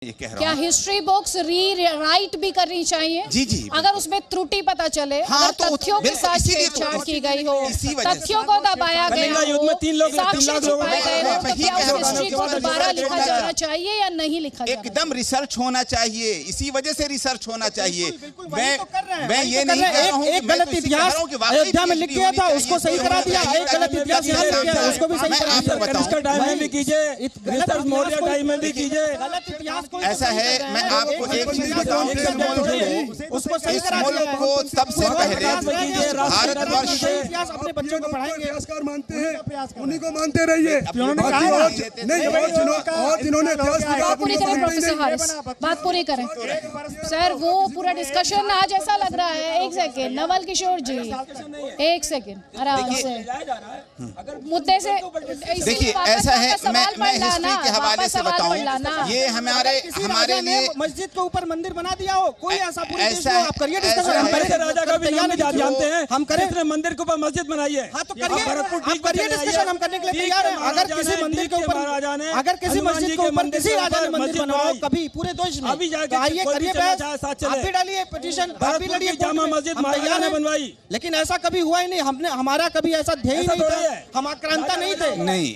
ये कह रहा क्या हूं। हिस्ट्री बुक्स रीराइट भी करनी चाहिए? जी जी अगर उसमें त्रुटि पता चले, हाँ, अगर तो तथ्यों के साथ छेड़छाड़ की गई हो, तथ्यों को दबाया गया हो, साक्ष्य छुपाए गए हो, तो क्या उस हिस्ट्री को दोबारा लिखा जाना चाहिए या नहीं लिखा जाना? एकदम रिसर्च होना चाहिए, इसी वजह से रिसर्च होना चाहिए। मैं ये नहीं कह रहा हूं एक गलत इतिहास अयोध्या में लिख गया था, उसको सही करा दिया। एक गलत इतिहास यहाँ लिख गया, उसको भी सही करा दिया। टाइम में भी कीजिए, मौर्य टाइम में भी कीजिए। गलत इतिहास को ऐसा है, मैं आपको एक चीज बताऊं, इस मुल्क को सबसे पहले भारतवर्ष अपने बच्चों को पढ़ाएंगे, इतिहासकार मानते हैं, उन्हीं को मानते रहिए। नहीं, और जिन्होंने बात पूरी करें प्रोफेसर हारिस, बात पूरी करें सर। वो पूरा डिस्कशन आज ऐसा लग रहा है, एक सेकेंड नवल किशोर जी, एक सेकेंड आराम से मुद्दे से। देखिए ऐसा है, मैं हिस्ट्री के हवाले से बताऊं, ये हमारे लिए मस्जिद के ऊपर मंदिर बना दिया हो, कोई ऐसा पूरे देश में आप करिए ऐसा डिस्कशन। हम है, करें, राजा का भी नाम जानते हैं, हम करें, कितने मंदिर के ऊपर मस्जिद बनाई है। हाँ तो करिए, आप करिए डिस्कशन, हम करने के लिए तैयार हैं। अगर किसी मंदिर के ऊपर, अगर किसी मस्जिद के ऊपर किसी राजा ने मंदिर बनवाओ कभी पूरे देश में, अभी जाके आइए करिए बहस, आप भी डालिए पिटीशन, आप भी लड़िए। जामा मस्जिद महाराजा ने बनवाई, लेकिन ऐसा कभी हुआ ही नहीं। हमने, हमारा कभी ऐसा ध्येय नहीं था, हम आक्रांता नहीं थे। नहीं,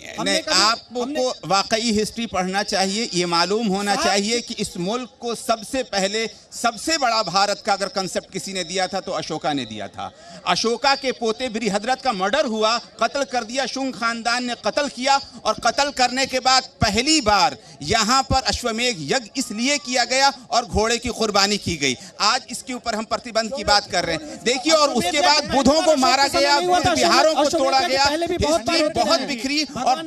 आपको वाकई हिस्ट्री पढ़ना चाहिए। ये मालूम होना चाहिए कि इस मुल्क को सबसे पहले सबसे बड़ा भारत का अगर कंसेप्ट किसी ने दिया था तो अशोका ने दिया था। अशोका के पोते बृहद्रथ का मर्डर हुआ, कत्ल कर दिया, शुंग खानदान ने कत्ल किया, और कत्ल करने के बाद पहली बार यहाँ पर अश्वमेध यज्ञ इसलिए किया गया और घोड़े की कुर्बानी की गई। आज इसके ऊपर हम प्रतिबंध की बात कर रहे हैं, देखिए। और उसके बाद बुद्धों को मारा गया, बिहारों को तोड़ा गया, हिस्ट्री बहुत बिखरी। और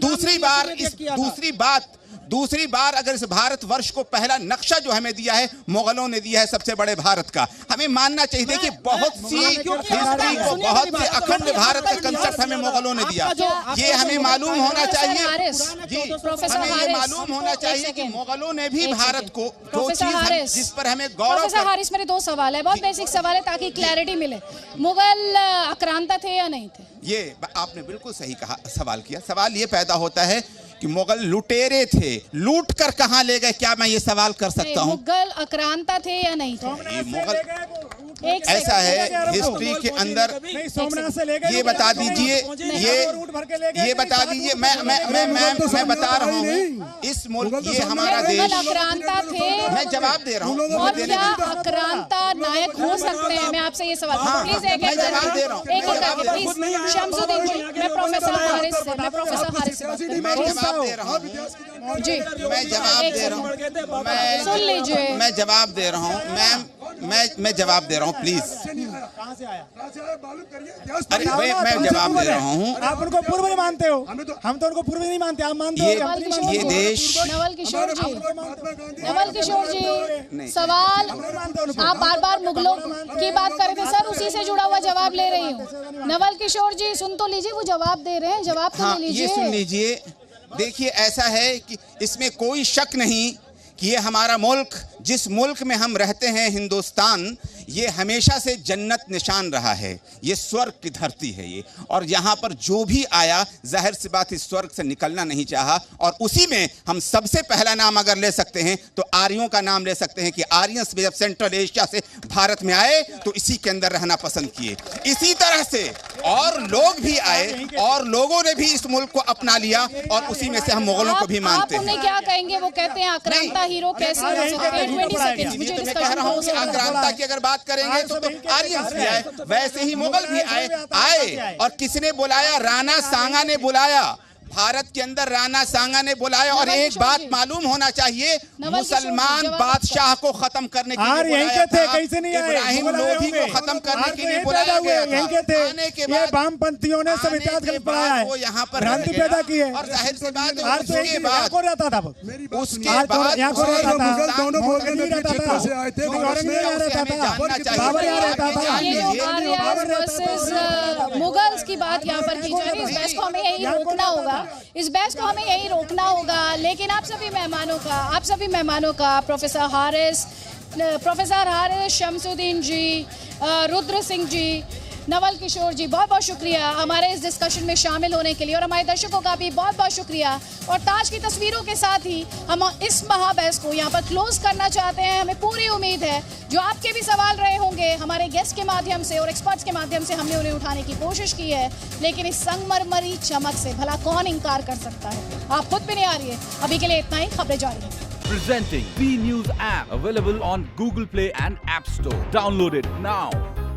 दूसरी बार अगर इस भारतवर्ष को पहला नक्शा जो हमें दिया है मुगलों ने दिया है, सबसे बड़े भारत का, हमें मानना चाहिए। देखिए बहुत सी हिस्ट्री को, बहुत से अखंड भारत का कंसेप्ट हमें मुगलों ने दिया। ये हमें मालूम होना चाहिए जी, हमें ये मालूम होना चाहिए कि मुगलों ने भी भारत को जो चीज जिस पर हमें गौरव। प्रोफेसर हारिस, मेरे दो सवाल है, बहुत बेसिक सवाल है ताकि क्लैरिटी मिले। मुगल आक्रांता थे या नहीं थे? ये आपने बिल्कुल सही कहा, सवाल किया। सवाल ये पैदा होता है कि मुगल लुटेरे थे, लूट कर कहां ले गए, क्या मैं ये सवाल कर सकता हूं? मुगल आक्रांता थे या नहीं थे? ये मुगल ऐसा है हिस्ट्री के अंदर, ये बता दीजिए, ये बता दीजिए। मैं बता रहा हूँ, इस मुल्क, ये हमारा देश, आक्रांता थे। मैं जवाब दे रहा हूँ। और क्या आक्रांता नायक हो सकते हैं? मैं आपसे ये सवाल, प्लीज एक मैं जवाब दे रहा हूँ। प्लीज शमसुद्दीन जी, मैं प्रोफेसर हारिस से बात कर रही मैं जवाब दे रहा हूँ जी, मैं जवाब दे रहा हूँ, सुन लीजिए, मैं जवाब दे रहा हूँ मैम, मैं जवाब दे रहा हूँ प्लीज। अरे मैं जवाब दे रहा हूँ। आप उनको पूर्व नहीं मानते हो, हम तो उनको पूर्व नहीं मानते, आप मानते हो। ये देश, नवल किशोर जी, सवाल आप बार बार मुगलों की बात कर रहे थे सर, उसी से जुड़ा हुआ जवाब ले रही हूँ। नवल किशोर जी सुन तो लीजिए, वो जवाब दे रहे हैं, जवाब तो ले लीजिए। ये सुन लीजिए। देखिए ऐसा है कि इसमें कोई शक नहीं कि ये हमारा मुल्क, जिस मुल्क में हम रहते हैं, हिंदुस्तान, ये हमेशा से जन्नत निशान रहा है। ये स्वर्ग की धरती है ये, और यहाँ पर जो भी आया जाहिर सी बात इस स्वर्ग से निकलना नहीं चाहा। और उसी में हम सबसे पहला नाम अगर ले सकते हैं तो आर्यों का नाम ले सकते हैं कि आर्यंस जब सेंट्रल एशिया से भारत में आए तो इसी के अंदर रहना पसंद किए। इसी तरह से और लोग भी आए और लोगों ने भी इस मुल्क को अपना लिया, और उसी में से हम मुगलों को भी मानते हैं। आप उन्हें क्या कहेंगे? वो कहते हैं आक्रांता हीरो कैसे हो सकते हैं? 20 सेकंड मुझे मैं कह रहा हूँ कि आक्रांता की अगर बात करेंगे तो आर्यंस भी आए, वैसे ही मुगल भी आए। और किसने बुलाया? राणा सांगा ने बुलाया, भारत के अंदर राणा सांगा ने बुलाया। और एक बात मालूम होना चाहिए, मुसलमान बादशाह को खत्म करने के लिए बुलाया था। इब्राहिम लोधी को खत्म करने के लिए बुलाया गया था। आने के बाद वामपंथियों ने सब इतिहास गलत पढ़ाया है, वो यहाँ पर भ्रांति पैदा की है। और जाहिर सी बात है उसके बाद उसके बाद मुगल्स की बात यहाँ पर की जा रही है। इस बहस को हमें यही रोकना होगा, इस बहस को हमें यही रोकना होगा। लेकिन आप सभी मेहमानों का प्रोफेसर हारिस, शमसुद्दीन जी, रुद्र सिंह जी, नवल किशोर जी, बहुत बहुत शुक्रिया हमारे इस डिस्कशन में शामिल होने के लिए, और हमारे दर्शकों का भी बहुत बहुत शुक्रिया। और ताज की तस्वीरों के साथ ही हम इस महाबहस को यहाँ पर क्लोज करना चाहते हैं। हमें पूरी उम्मीद है जो आपके भी सवाल रहे होंगे हमारे गेस्ट के माध्यम से और एक्सपर्ट्स के माध्यम से हमने उन्हें उठाने की कोशिश की है, लेकिन इस संगमरमरी चमक से भला कौन इंकार कर सकता है। आप खुद भी नहीं आ रही है। अभी के लिए इतना ही, खबरें जारी हैं। Presenting B News app, available on Google Play and App Store. Download it now.